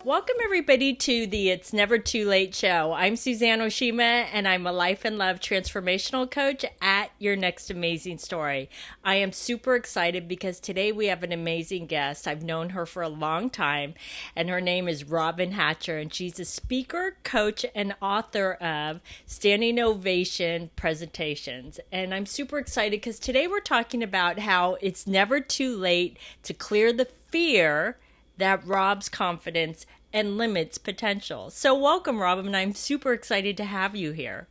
Welcome, everybody, to the It's Never Too Late show. I'm Suzanne Oshima, and I'm a life and love transformational coach at Your Next Amazing Story. I am super excited because today we have an amazing guest. I've known her for a long time, and her name is Robyn Hatcher, and she's a speaker, coach, and author of Standing Ovation Presentations. And I'm super excited because today we're talking about how it's never too late to clear the fear that robs confidence and limits potential. So welcome, Robyn. I'm super excited to have you here.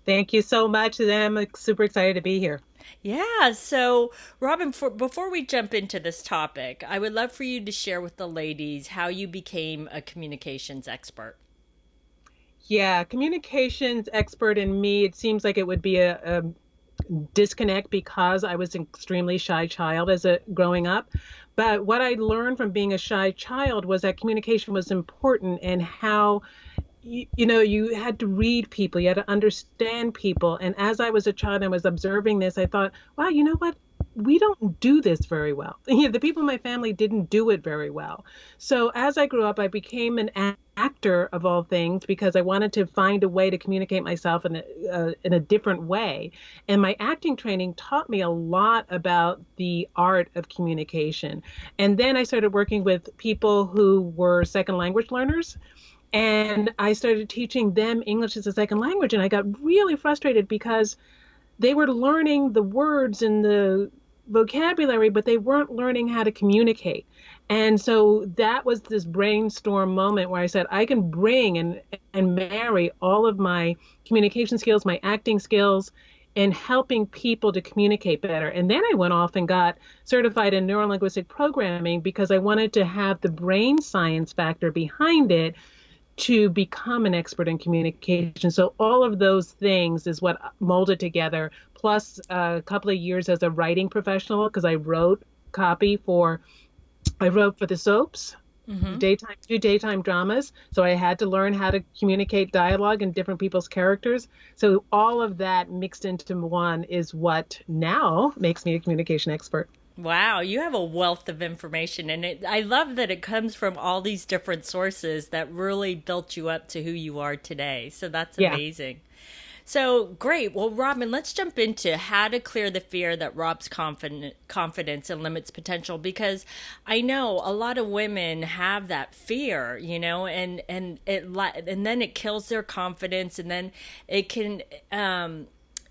Thank you so much. I'm super excited to be here. Yeah, so Robyn, before we jump into this topic, I would love for you to share with the ladies how you became a communications expert. Yeah, communications expert in me, it seems like it would be a disconnect because I was an extremely shy child as a growing up. But what I learned from being a shy child was that communication was important and how you had to read people, you had to understand people. And as I was a child and I was observing this, I thought, wow, you know what? We don't do this very well. The people in my family didn't do it very well. So as I grew up, I became an actor of all things because I wanted to find a way to communicate myself in a different way. And my acting training taught me a lot about the art of communication. And then I started working with people who were second language learners. And I started teaching them English as a second language. And I got really frustrated because they were learning the words and the vocabulary, but they weren't learning how to communicate. And so that was this brainstorm moment where I said, I can bring and marry all of my communication skills, my acting skills, and helping people to communicate better. And then I went off and got certified in neurolinguistic programming because I wanted to have the brain science factor behind it to become an expert in communication. So all of those things is what molded together, plus a couple of years as a writing professional, because I wrote for the soaps, daytime dramas. So I had to learn how to communicate dialogue and different people's characters. So all of that mixed into one is what now makes me a communication expert. Wow, you have a wealth of information, and I love that it comes from all these different sources that really built you up to who you are today. So that's Yeah. amazing. So great. Well, Robyn, let's jump into how to clear the fear that robs confidence and limits potential. Because I know a lot of women have that fear, and then it kills their confidence, and then it can.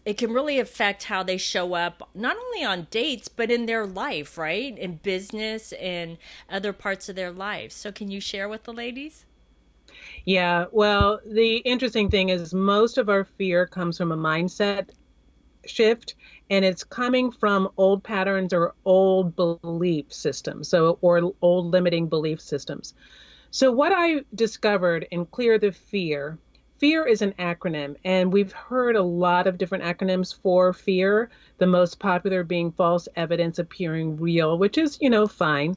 It can really affect how they show up, not only on dates, but in their life, right? In business and other parts of their life. So, can you share with the ladies? Yeah, well, the interesting thing is most of our fear comes from a mindset shift, and it's coming from old patterns or old belief systems, or old limiting belief systems. So what I discovered in Clear the Fear is an acronym, and we've heard a lot of different acronyms for fear, the most popular being false evidence appearing real, which is, fine.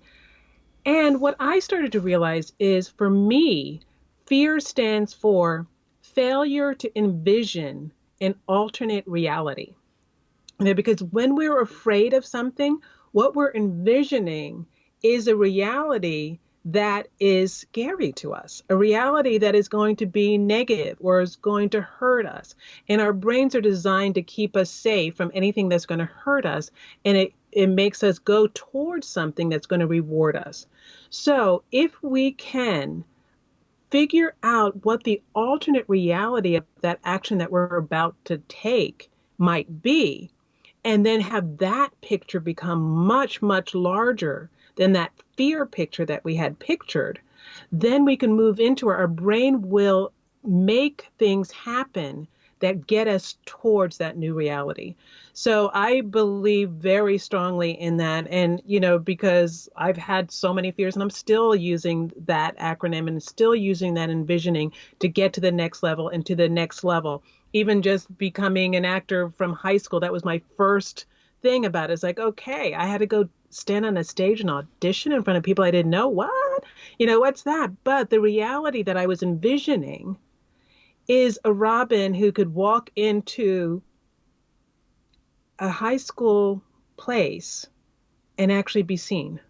And what I started to realize is for me, fear stands for failure to envision an alternate reality. Because when we're afraid of something, what we're envisioning is a reality that is scary to us, a reality that is going to be negative or is going to hurt us. And our brains are designed to keep us safe from anything that's going to hurt us. And it makes us go towards something that's going to reward us. So if we can figure out what the alternate reality of that action that we're about to take might be, and then have that picture become much, much larger than that fear picture that we had pictured, then we can move into our brain will make things happen that get us towards that new reality. So I believe very strongly in that. And, because I've had so many fears and I'm still using that acronym and still using that envisioning to get to the next level and to the next level. Even just becoming an actor from high school, that was my first thing about it. It's like, okay, I had to go stand on a stage and audition in front of people I didn't know. What? What's that? But the reality that I was envisioning is a Robyn who could walk into a high school place and actually be seen.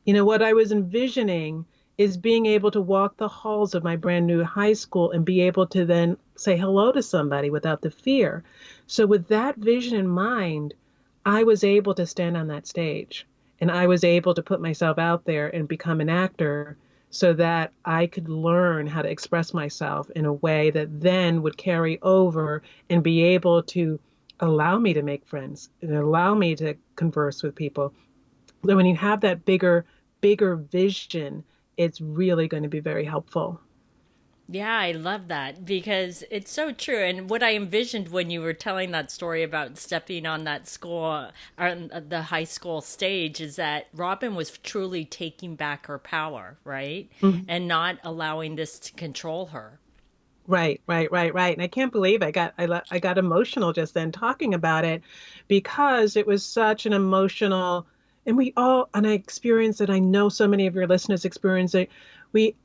What I was envisioning is being able to walk the halls of my brand new high school and be able to then say hello to somebody without the fear. So with that vision in mind, I was able to stand on that stage and I was able to put myself out there and become an actor so that I could learn how to express myself in a way that then would carry over and be able to allow me to make friends and allow me to converse with people. So when you have that bigger vision, it's really going to be very helpful. Yeah, I love that because it's so true. And what I envisioned when you were telling that story about stepping on that school, on the high school stage, is that Robyn was truly taking back her power, right? Mhm. And not allowing this to control her. Right. And I can't believe I got emotional just then talking about it because it was such an emotional, and I experienced it. I know so many of your listeners experience it. We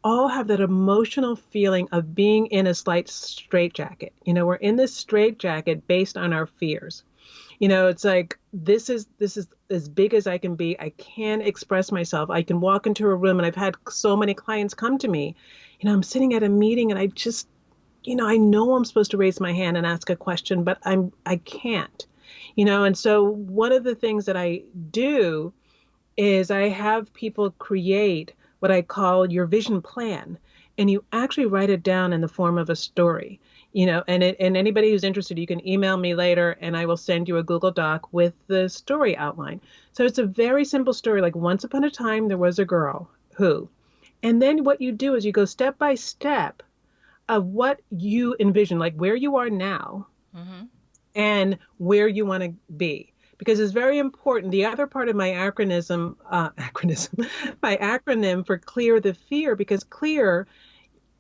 all have that emotional feeling of being in a slight straitjacket. We're in this straitjacket based on our fears. It's like this is as big as I can be. I can express myself. I can walk into a room, and I've had so many clients come to me. I'm sitting at a meeting, and I just, I know I'm supposed to raise my hand and ask a question, but I can't. And so one of the things that I do is I have people create what I call your vision plan, and you actually write it down in the form of a story. And anybody who's interested, you can email me later and I will send you a Google Doc with the story outline. So it's a very simple story, like once upon a time there was a girl who, and then what you do is you go step by step of what you envision, like where you are now Hmm. and where you want to be. Because it's very important. The other part of my my acronym for clear the fear, because clear,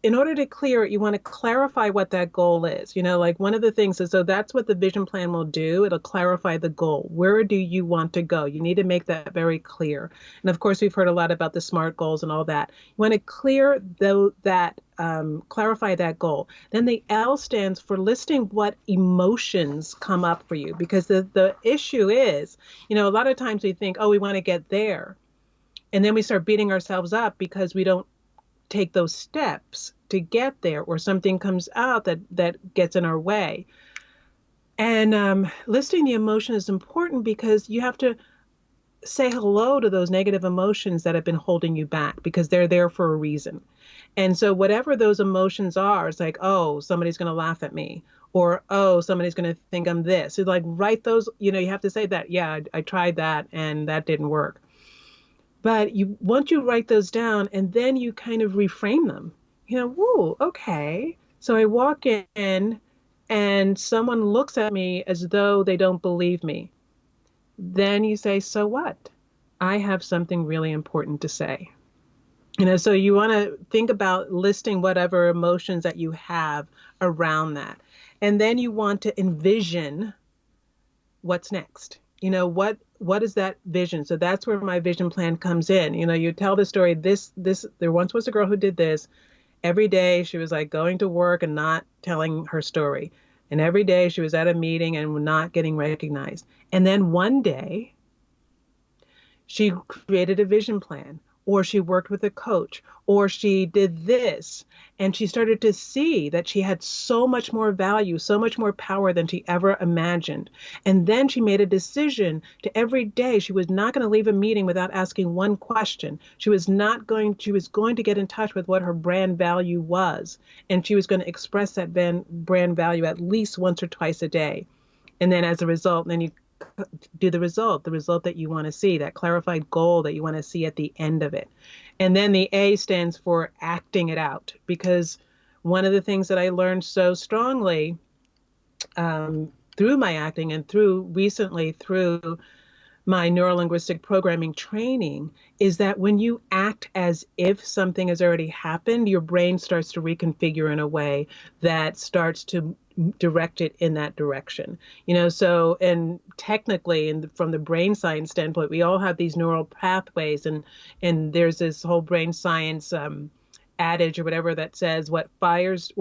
in order to clear it, you want to clarify what that goal is. Like one of the things is, so that's what the vision plan will do. It'll clarify the goal. Where do you want to go? You need to make that very clear. And of course, we've heard a lot about the SMART goals and all that. You want to clear clarify that goal. Then the L stands for listing what emotions come up for you, because the issue is, a lot of times we think, oh, we want to get there. And then we start beating ourselves up because we don't take those steps to get there, or something comes out that gets in our way. And listing the emotion is important because you have to say hello to those negative emotions that have been holding you back, because they're there for a reason. And so whatever those emotions are, it's like, oh, somebody's going to laugh at me, or oh, somebody's going to think I'm this. So like write those, you have to say that, yeah, I tried that and that didn't work. But once you write those down and then you kind of reframe them, whoa, okay. So I walk in and someone looks at me as though they don't believe me. Then you say, so what? I have something really important to say. So you want to think about listing whatever emotions that you have around that. And then you want to envision what's next. What is that vision? So that's where my vision plan comes in. You tell the story, this there once was a girl who did this. Every day she was like going to work and not telling her story, and every day she was at a meeting and not getting recognized. And then one day she created a vision plan, or she worked with a coach, or she did this, and she started to see that she had so much more value, so much more power than she ever imagined. And then she made a decision to every day she was not going to leave a meeting without asking one question. She was going to get in touch with what her brand value was, and she was going to express that brand value at least once or twice a day. And then as a result, then you do the result that you want to see, that clarified goal that you want to see at the end of it. And then the A stands for acting it out, because one of the things that I learned so strongly through my acting and through my neurolinguistic programming training is that when you act as if something has already happened, your brain starts to reconfigure in a way that starts to direct it in that direction. So, and technically, and from the brain science standpoint, we all have these neural pathways, and there's this whole brain science adage or whatever that says what fires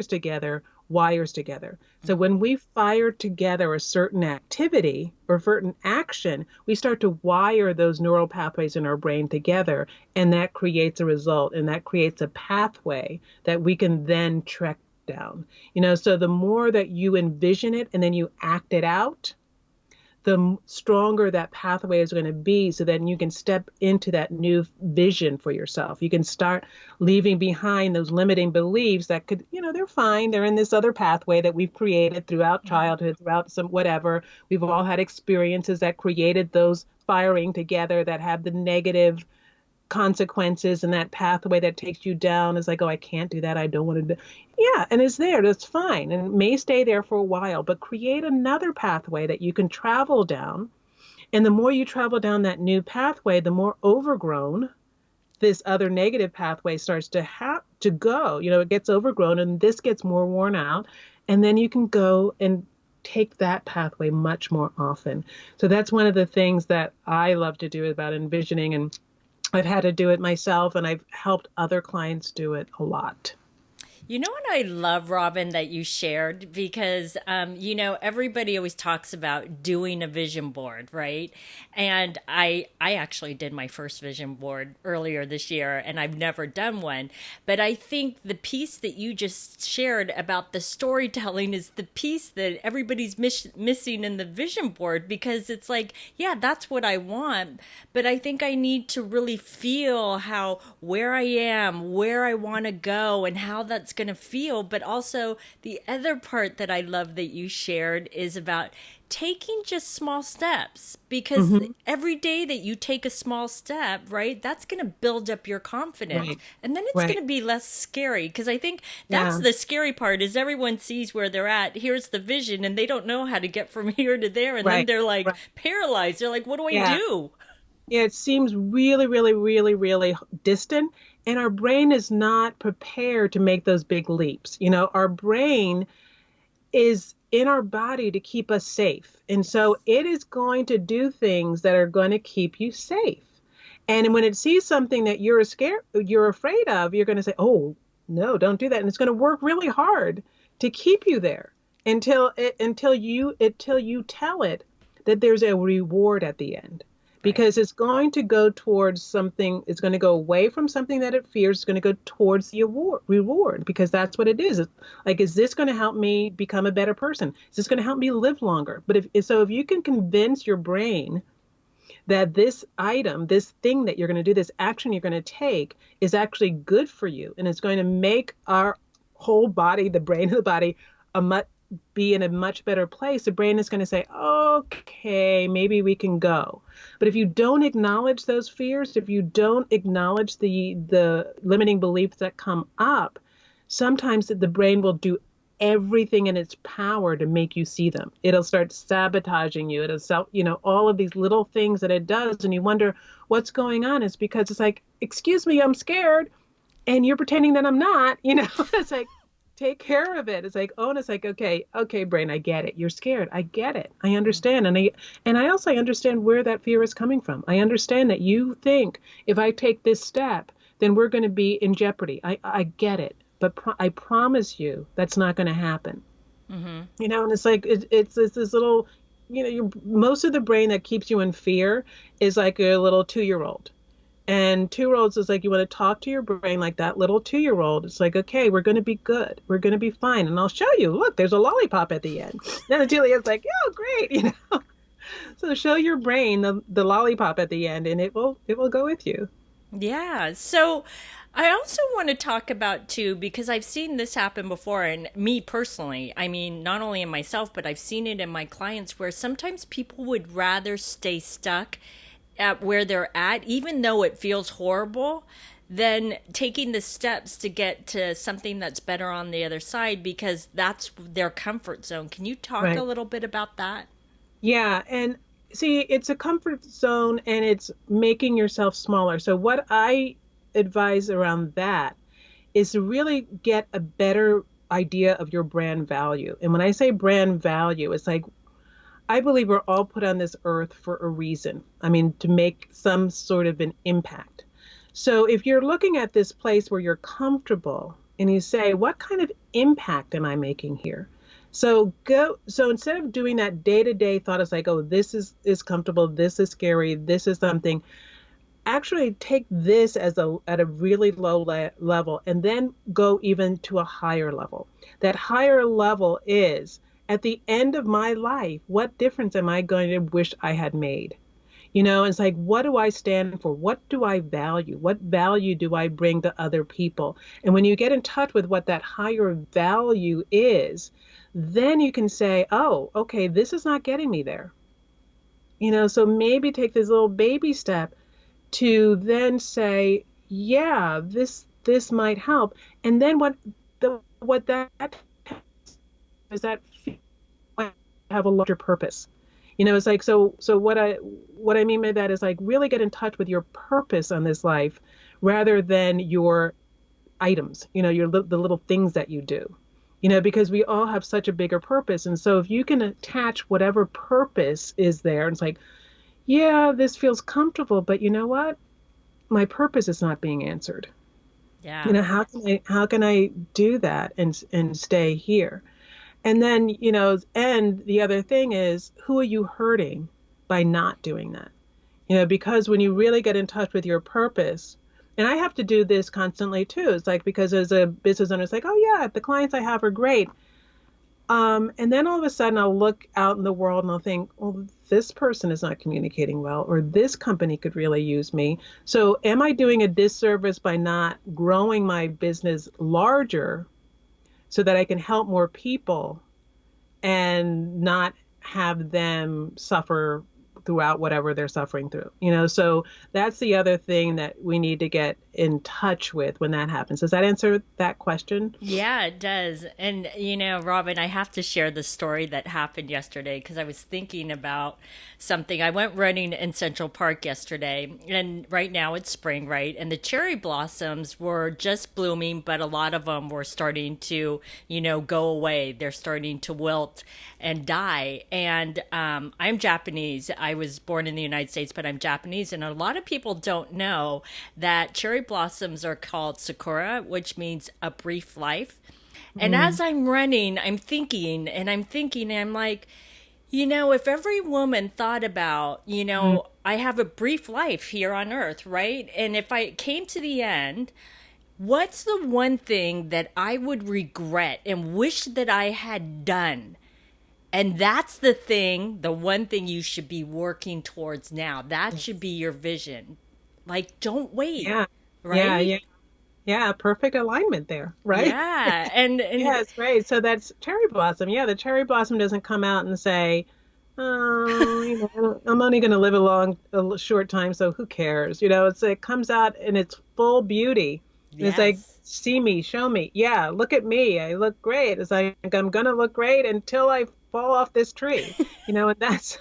together wires together. So when we fire together a certain activity or a certain action, we start to wire those neural pathways in our brain together, and that creates a result, and that creates a pathway that we can then track down. So the more that you envision it and then you act it out, the stronger that pathway is going to be, so then you can step into that new vision for yourself. You can start leaving behind those limiting beliefs that could, they're fine. They're in this other pathway that we've created throughout childhood, throughout some whatever. We've all had experiences that created those firing together that have the negative consequences, and that pathway that takes you down is like, oh, I can't do that. I don't want to do. Yeah, and it's there. That's fine. And it may stay there for a while, but create another pathway that you can travel down. And the more you travel down that new pathway, the more overgrown this other negative pathway starts to go. It gets overgrown, and this gets more worn out. And then you can go and take that pathway much more often. So that's one of the things that I love to do about envisioning, and I've had to do it myself, and I've helped other clients do it a lot. You know what I love, Robyn, that you shared? Because, everybody always talks about doing a vision board, right? And I actually did my first vision board earlier this year, and I've never done one. But I think the piece that you just shared about the storytelling is the piece that everybody's missing in the vision board, because it's like, yeah, that's what I want. But I think I need to really feel where I am, where I want to go, and how that's going to feel. But also the other part that I love that you shared is about taking just small steps, because every day that you take a small step, right, that's going to build up your confidence, and then it's going to be less scary. Because I think that's the scary part, is everyone sees where they're at. Here's the vision, and they don't know how to get from here to there, and then they're like paralyzed. They're like, what do I do? Yeah, it seems really, really, really, really distant. And our brain is not prepared to make those big leaps. Our brain is in our body to keep us safe. And so it is going to do things that are going to keep you safe. And when it sees something that you're afraid of, you're going to say, oh, no, don't do that. And it's going to work really hard to keep you there until you tell it that there's a reward at the end. Because it's going to go towards something, it's going to go away from something that it fears, it's going to go towards the reward, because that's what it is. It's like, is this going to help me become a better person? Is this going to help me live longer? But if you can convince your brain that this item, this thing that you're going to do, this action you're going to take is actually good for you, and it's going to make our whole body, the brain of the body, be in a much better place, the brain is going to say, okay, maybe we can go. But if you don't acknowledge those fears, if you don't acknowledge the limiting beliefs that come up, sometimes the brain will do everything in its power to make you see them. It'll start sabotaging you. All of these little things that it does, and you wonder what's going on. It's because it's like, excuse me, I'm scared, and you're pretending that I'm not. It's like, take care of it. It's like, oh, and it's like, okay, brain, I get it. You're scared. I get it. I understand. And I also understand where that fear is coming from. I understand that you think if I take this step, then we're going to be in jeopardy. I get it. But I promise you that's not going to happen. And it's like, it's this little, most of the brain that keeps you in fear is like a little 2-year-old. And 2-year-olds is like, you want to talk to your brain like that little 2-year-old. It's like, okay, we're going to be good. We're going to be fine. And I'll show you, look, there's a lollipop at the end. Then Julia's like, oh, great. So show your brain the lollipop at the end, and it will go with you. Yeah. So I also want to talk about too, because I've seen this happen before, and me personally, I mean, not only in myself, but I've seen it in my clients, where sometimes people would rather stay stuck at where they're at, even though it feels horrible, than taking the steps to get to something that's better on the other side, because that's their comfort zone. Can you talk a little bit about that? Yeah. And see, it's a comfort zone, and it's making yourself smaller. So what I advise around that is to really get a better idea of your brand value. And when I say brand value, it's like, I believe we're all put on this earth for a reason. I mean, to make some sort of an impact. So if you're looking at this place where you're comfortable, and you say, what kind of impact am I making here? So instead of doing that day-to-day thought, it's like, oh, this is comfortable, this is scary, this is something. Actually take this as a at a really low level, and then go even to a higher level. That higher level is, at the end of my life, what difference am I going to wish I had made? It's like, what do I stand for? What do I value? What value do I bring to other people? And when you get in touch with what that higher value is, then you can say, oh, okay, this is not getting me there. So maybe take this little baby step to then say, yeah, this might help. And then what that is, that have a larger purpose. It's like, so what I mean by that is, like, really get in touch with your purpose on this life rather than your items, the little things that you do. Because we all have such a bigger purpose. And so if you can attach whatever purpose is there, and it's like, yeah, this feels comfortable, but you know what? My purpose is not being answered. Yeah. How can I do that and stay here? And then, and the other thing is, who are you hurting by not doing that? Because when you really get in touch with your purpose, and I have to do this constantly too. It's like, because as a business owner, it's like, oh yeah, the clients I have are great. And then all of a sudden I'll look out in the world and I'll think, well, this person is not communicating well, or this company could really use me. So am I doing a disservice by not growing my business larger so that I can help more people and not have them suffer throughout whatever they're suffering through? So that's the other thing that we need to get in touch with when that happens. Does that answer that question? Yeah, it does. And, Robyn, I have to share the story that happened yesterday because I was thinking about something. I went running in Central Park yesterday, and right now it's spring, right? And the cherry blossoms were just blooming, but a lot of them were starting to, go away. They're starting to wilt and die. And I'm Japanese. I was born in the United States, but I'm Japanese. And a lot of people don't know that cherry blossoms are called sakura, which means a brief life. And as I'm running, I'm thinking, and I'm like, if every woman thought about, I have a brief life here on earth, right? And if I came to the end, what's the one thing that I would regret and wish that I had done? And that's the one thing you should be working towards now. That should be your vision. Like, don't wait. Yeah. Right? Yeah. Yeah, perfect alignment there, right? Yeah. And Yeah, it's great. So that's cherry blossom. Yeah, the cherry blossom doesn't come out and say, oh, I'm only going to live a short time, so who cares? It comes out in its full beauty. And it's like, yes. see me, show me. Yeah, look at me. I look great. It's like, I'm going to look great until I fall off this tree. And that's,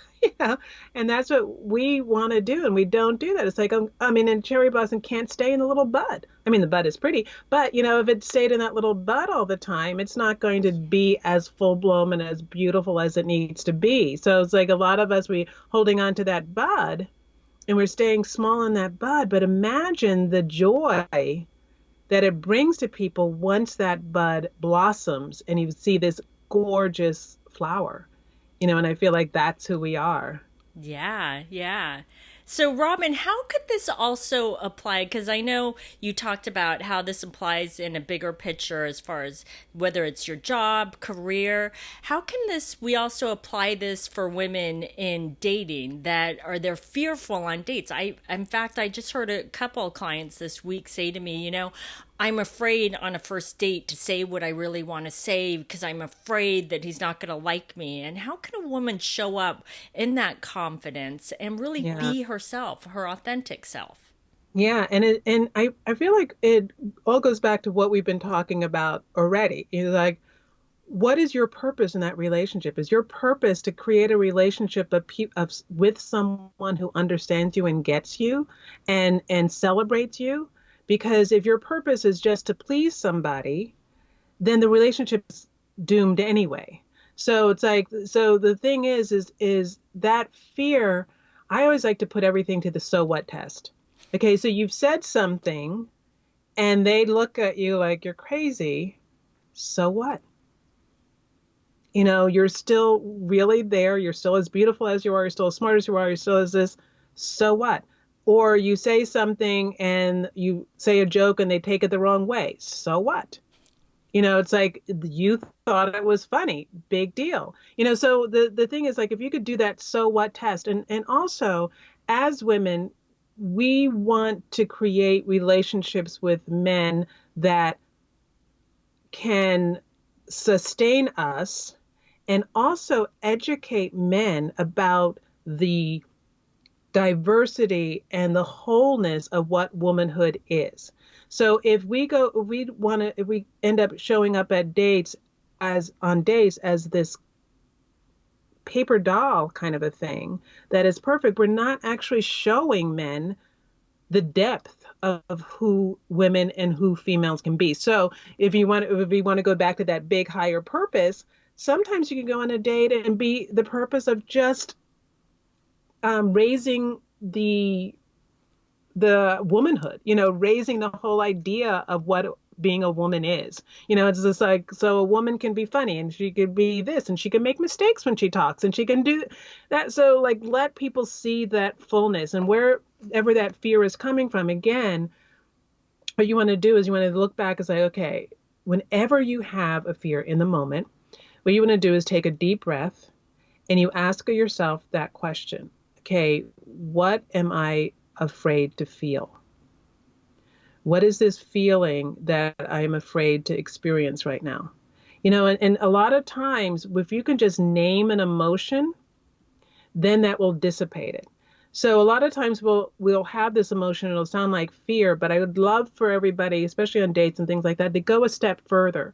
and that's what we want to do. And we don't do that. It's like, and cherry blossom can't stay in the little bud. I mean, the bud is pretty, but if it stayed in that little bud all the time, it's not going to be as full blown and as beautiful as it needs to be. So it's like, a lot of us, we holding on to that bud and we're staying small in that bud, but imagine the joy that it brings to people once that bud blossoms and you see this gorgeous flower, and I feel like that's who we are. Yeah, yeah. So, Robyn, how could this also apply? Because I know you talked about how this applies in a bigger picture as far as whether it's your job, career. How can we also apply this for women in dating that they're fearful on dates? In fact, I just heard a couple of clients this week say to me, I'm afraid on a first date to say what I really want to say because I'm afraid that he's not going to like me. And how can a woman show up in that confidence and really be herself, her authentic self? Yeah, and I feel like it all goes back to what we've been talking about already. It's like, what is your purpose in that relationship? Is your purpose to create a relationship with someone who understands you and gets you and celebrates you? Because if your purpose is just to please somebody, then the relationship's doomed anyway. So it's like, so the thing is that fear. I always like to put everything to the so what test. Okay, so you've said something and they look at you like you're crazy. So what? You're still really there. You're still as beautiful as you are. You're still as smart as you are. You're still as this. So what? Or you say something and you say a joke and they take it the wrong way. So what? It's like you thought it was funny. Big deal. So the thing is, like, if you could do that so what test, and also as women, we want to create relationships with men that can sustain us and also educate men about the diversity and the wholeness of what womanhood is. So if we end up showing up at dates as this paper doll kind of a thing that is perfect, we're not actually showing men the depth of who women and who females can be. So if we want to go back to that big higher purpose, sometimes you can go on a date and be the purpose of just raising the womanhood, raising the whole idea of what being a woman is. It's just like, so a woman can be funny and she could be this and she can make mistakes when she talks and she can do that. So like, let people see that fullness, and wherever that fear is coming from, again, what you want to do is you want to look back and say, okay, whenever you have a fear in the moment, what you want to do is take a deep breath and you ask yourself that question. Okay, what am I afraid to feel? What is this feeling that I'm afraid to experience right now? And a lot of times, if you can just name an emotion, then that will dissipate it. So a lot of times we'll have this emotion, it'll sound like fear, but I would love for everybody, especially on dates and things like that, to go a step further.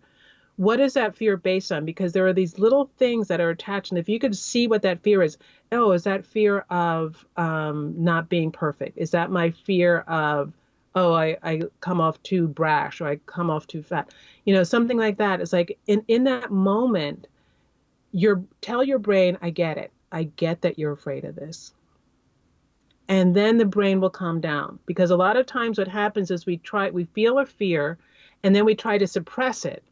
What is that fear based on? Because there are these little things that are attached. And if you could see what that fear is, is that fear of not being perfect? Is that my fear of, I come off too brash, or I come off too fat? Something like that. It's like in that moment, tell your brain, I get it. I get that you're afraid of this. And then the brain will calm down. Because a lot of times what happens is we feel a fear and then we try to suppress it.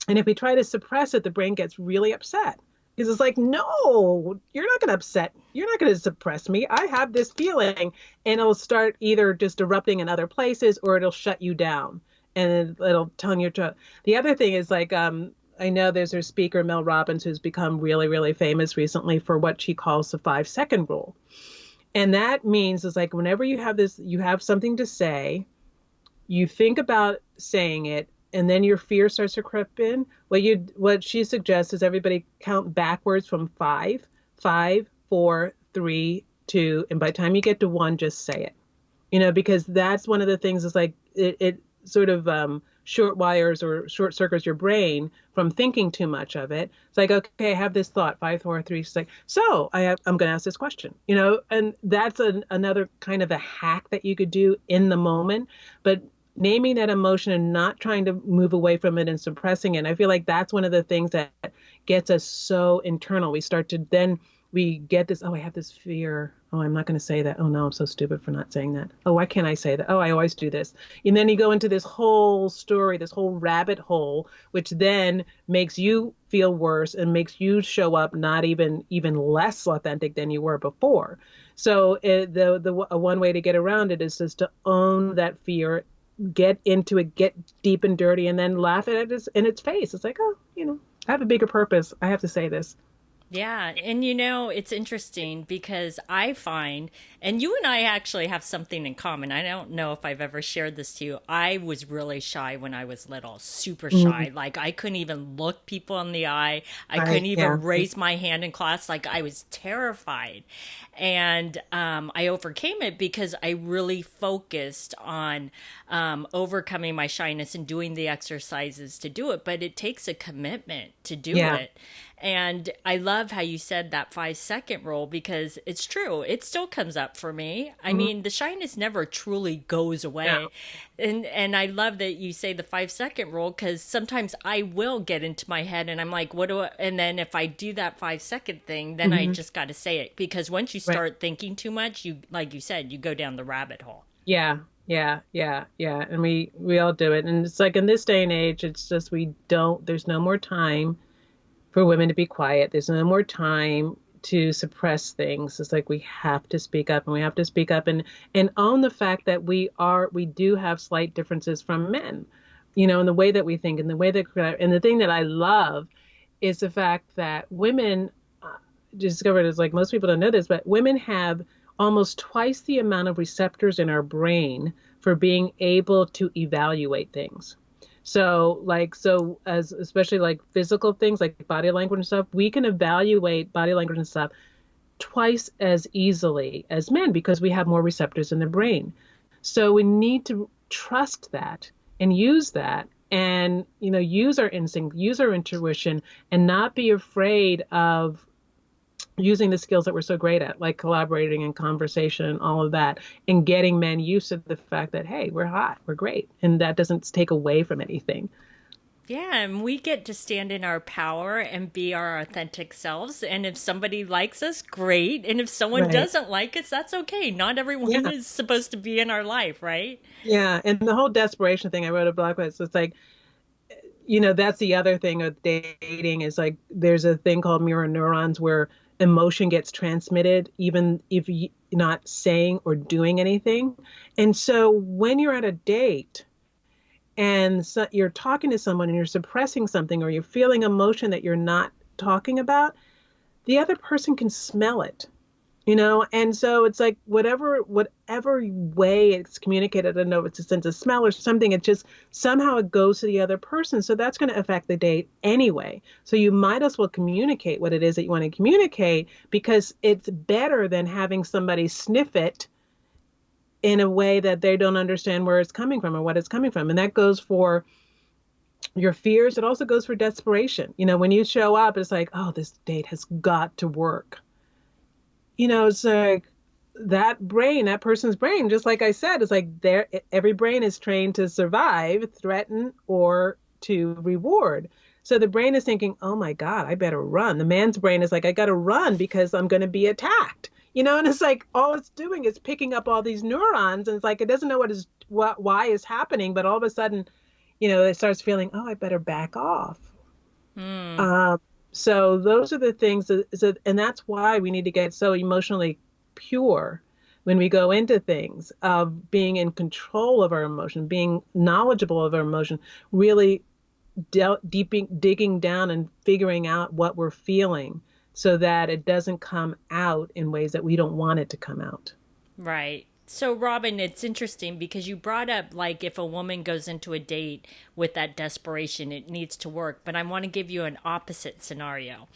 And if we try to suppress it, the brain gets really upset because it's like, no, you're not going to upset. You're not going to suppress me. I have this feeling, and it'll start either just erupting in other places or it'll shut you down and it'll tongue your throat. The other thing is like, I know there's a speaker, Mel Robyns, who's become really, really famous recently for what she calls the 5-second rule. And that means it's like, whenever you have something to say, you think about saying it, and then your fear starts to creep in. What she suggests is everybody count backwards from 5, 5, 4, 3, 2, and by the time you get to 1, just say it. Because that's one of the things is like it sort of short wires or short circuits your brain from thinking too much of it. It's like, okay, I have this thought, 5, 4, 3, 6. So I'm going to ask this question, and that's another kind of a hack that you could do in the moment, but naming that emotion and not trying to move away from it and suppressing it. I feel like that's one of the things that gets us so internal. We get this, I have this fear. Oh, I'm not going to say that. Oh no, I'm so stupid for not saying that. Oh, why can't I say that? Oh, I always do this. And then you go into this whole story, this whole rabbit hole, which then makes you feel worse and makes you show up not even less authentic than you were before. So the one way to get around it is just to own that fear, get into it, get deep and dirty, and then laugh at it in its face. It's like, I have a bigger purpose. I have to say this. Yeah. And it's interesting because I find, and you and I actually have something in common. I don't know if I've ever shared this to you. I was really shy when I was little, super shy. Like I couldn't even look people in the eye. I couldn't even raise my hand in class. Like I was terrified. And I overcame it because I really focused on overcoming my shyness and doing the exercises to do it. But it takes a commitment to do it. And I love how you said that 5-second rule because it's true. It still comes up for me. I mean, the shyness never truly goes away. No. And I love that you say the 5-second rule because sometimes I will get into my head and I'm like, and then if I do that 5-second thing, then I just got to say it because once you start thinking too much, like you said, you go down the rabbit hole. Yeah. Yeah. And we all do it. And it's like in this day and age, it's just there's no more time for women to be quiet. There's no more time to suppress things. It's like we have to speak up, and we have to speak up and own the fact that we do have slight differences from men, in the way that we think and the way that, and the thing that I love is the fact that women discovered, is like, most people don't know this, but women have almost twice the amount of receptors in our brain for being able to evaluate things. So as especially like physical things like body language and stuff, we can evaluate body language and stuff twice as easily as men because we have more receptors in the brain. So we need to trust that and use that and, use our instinct, use our intuition, and not be afraid of using the skills that we're so great at, like collaborating and conversation and all of that, and getting men used to the fact that, hey, we're hot, we're great. And that doesn't take away from anything. Yeah, and we get to stand in our power and be our authentic selves. And if somebody likes us, great. And if someone Right. doesn't like us, that's okay. Not everyone Yeah. is supposed to be in our life, right? Yeah. And the whole desperation thing, I wrote a blog post. It's like, that's the other thing of dating is like, there's a thing called mirror neurons where emotion gets transmitted, even if you're not saying or doing anything. And so when you're at a date, and so you're talking to someone and you're suppressing something or you're feeling emotion that you're not talking about, the other person can smell it, and so it's like whatever way it's communicated, I don't know if it's a sense of smell or something, it just somehow it goes to the other person. So that's going to affect the date anyway. So you might as well communicate what it is that you want to communicate, because it's better than having somebody sniff it in a way that they don't understand where it's coming from or what it's coming from. And that goes for your fears. It also goes for desperation. When you show up, it's like, oh, this date has got to work. It's like that person's brain, just like I said, it's like every brain is trained to survive, threaten, or to reward. So the brain is thinking, oh my God, I better run. The man's brain is like, I got to run because I'm going to be attacked. And it's like all it's doing is picking up all these neurons, and it's like it doesn't know why is happening, but all of a sudden, it starts feeling, oh, I better back off. So those are the things and that's why we need to get so emotionally pure when we go into things, of being in control of our emotion, being knowledgeable of our emotion, really digging down and figuring out what we're feeling so that it doesn't come out in ways that we don't want it to come out. Right. So, Robyn, it's interesting because you brought up, like, if a woman goes into a date with that desperation, it needs to work. But I want to give you an opposite scenario,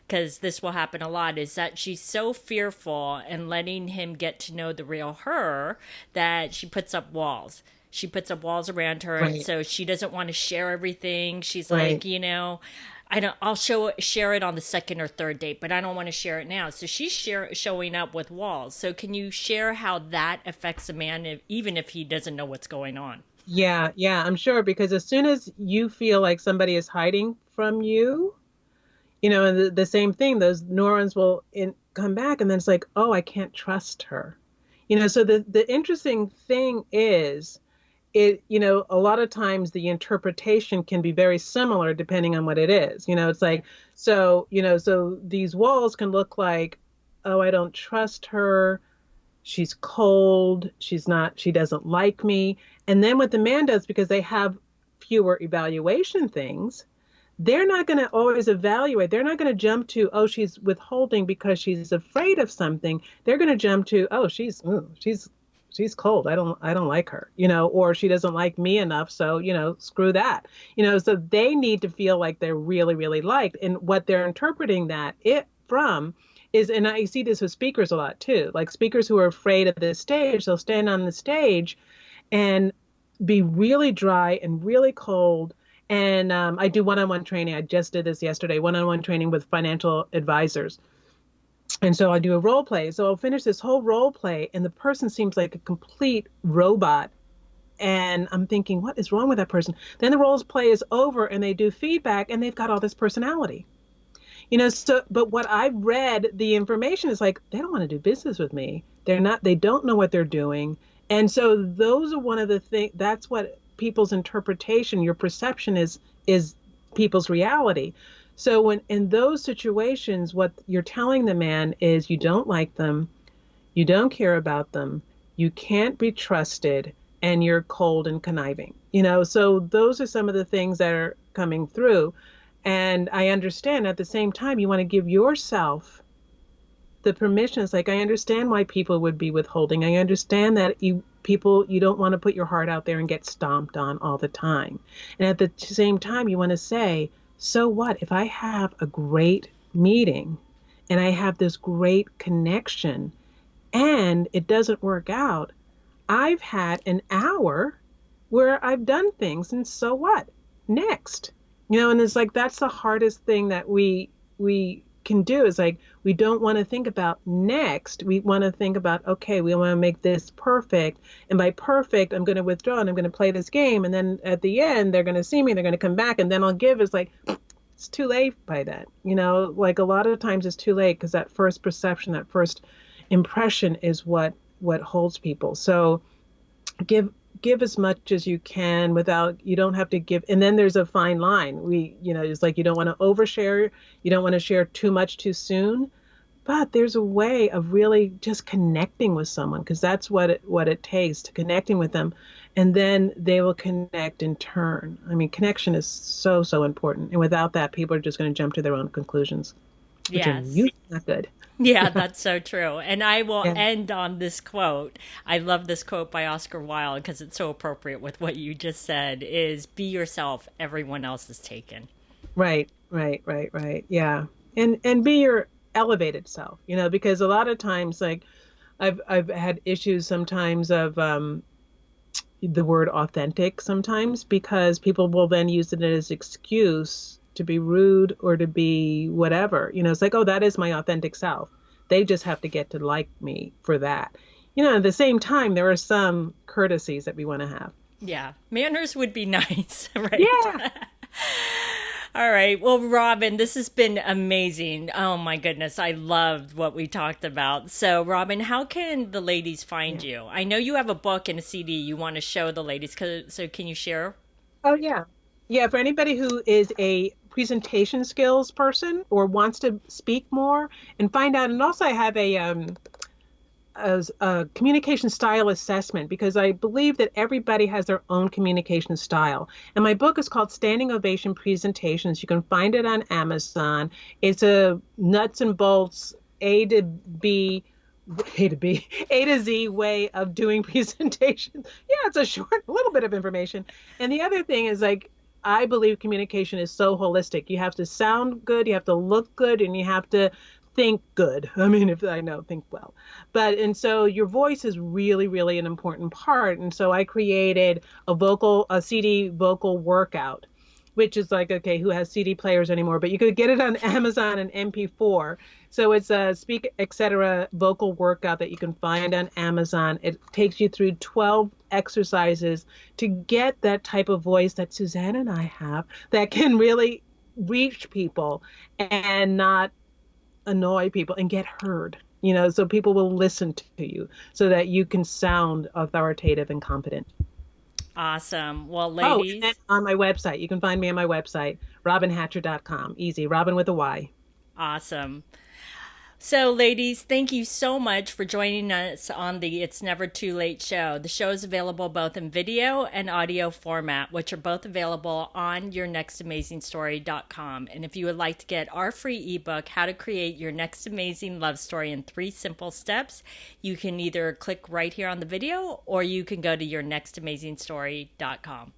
because this will happen a lot, is that she's so fearful and letting him get to know the real her that she puts up walls. She puts up walls around her, Right. and so she doesn't want to share everything. She's Right. like, I'll share it on the second or third date, but I don't want to share it now. So she's showing up with walls. So can you share how that affects a man, even if he doesn't know what's going on? Yeah, I'm sure, because as soon as you feel like somebody is hiding from you, and the same thing, those neurons will come back, and then it's like, oh, I can't trust her. So the interesting thing is, a lot of times the interpretation can be very similar depending on what it is. It's like, so these walls can look like, oh, I don't trust her. She's cold. She doesn't like me. And then what the man does, because they have fewer evaluation things, they're not going to always evaluate. They're not going to jump to, oh, she's withholding because she's afraid of something. They're going to jump to, oh, she's cold. I don't like her, or she doesn't like me enough. So, screw that, so they need to feel like they're really, really liked. And what they're interpreting that it from is, and I see this with speakers a lot too, like speakers who are afraid of the stage, they'll stand on the stage and be really dry and really cold. And I do one-on-one training. I just did this yesterday, one-on-one training with financial advisors. And so I do a role play. So I'll finish this whole role play, and the person seems like a complete robot. And I'm thinking, what is wrong with that person? Then the role play is over, and they do feedback, and they've got all this personality. So, but what I've read, the information is like, they don't want to do business with me. They don't know what they're doing. And so those are one of the things, that's what people's interpretation, your perception is people's reality. So when in those situations, what you're telling the man is you don't like them, you don't care about them, you can't be trusted, and you're cold and conniving. So those are some of the things that are coming through. And I understand at the same time, you want to give yourself the permission. It's like, I understand why people would be withholding. I understand that you don't want to put your heart out there and get stomped on all the time. And at the same time, you want to say, so what if I have a great meeting and I have this great connection and it doesn't work out? I've had an hour where I've done things, and so what? Next. And it's like, that's the hardest thing that we can do, is like, we don't want to think about next. We want to think about, okay, we want to make this perfect. And by perfect, I'm going to withdraw and I'm going to play this game. And then at the end, they're going to see me, they're going to come back, and then I'll give. It's like, it's too late by then. Like a lot of times it's too late, because that first perception, that first impression is what holds people. So give as much as you can without, you don't have to give. And then there's a fine line. It's like, you don't want to overshare. You don't want to share too much too soon, but there's a way of really just connecting with someone, because that's what it takes, to connecting with them. And then they will connect in turn. I mean, connection is so, so important. And without that, people are just going to jump to their own conclusions, which are usually not good. Yeah, that's so true. And I will Yeah. end on this quote. I love this quote by Oscar Wilde because it's so appropriate with what you just said, is be yourself, everyone else is taken. Right. Yeah. And be your elevated self, because a lot of times, like, I've had issues sometimes of the word authentic sometimes, because people will then use it as excuse to be rude or to be whatever. It's like, oh, that is my authentic self. They just have to get to like me for that. At the same time, there are some courtesies that we want to have. Yeah. Manners would be nice, right? Yeah. All right. Well, Robyn, this has been amazing. Oh, my goodness. I loved what we talked about. So, Robyn, how can the ladies find you? I know you have a book and a CD you want to show the ladies. So can you share? Oh, yeah. Yeah. For anybody who is a presentation skills person or wants to speak more and find out. And also I have a communication style assessment, because I believe that everybody has their own communication style. And my book is called Standing Ovation Presentations. You can find it on Amazon. It's a nuts and bolts A to Z way of doing presentations. Yeah, it's a little bit of information. And the other thing is, like, I believe communication is so holistic. You have to sound good, you have to look good, and you have to think good. I mean, think well. And so your voice is really, really an important part. And so I created a CD vocal workout, which is like, okay, who has CD players anymore? But you could get it on Amazon and MP4. So it's a Speak Etc. vocal workout that you can find on Amazon. It takes you through 12 exercises to get that type of voice that Suzanne and I have, that can really reach people and not annoy people and get heard, so people will listen to you, so that you can sound authoritative and competent. Awesome. Well, ladies. And on my website, you can find me on my website, robynhatcher.com. Easy. Robyn with a Y. Awesome. So, ladies, thank you so much for joining us on the It's Never Too Late show. The show is available both in video and audio format, which are both available on yournextamazingstory.com. And if you would like to get our free ebook, How to Create Your Next Amazing Love Story in 3 Simple Steps, you can either click right here on the video, or you can go to yournextamazingstory.com.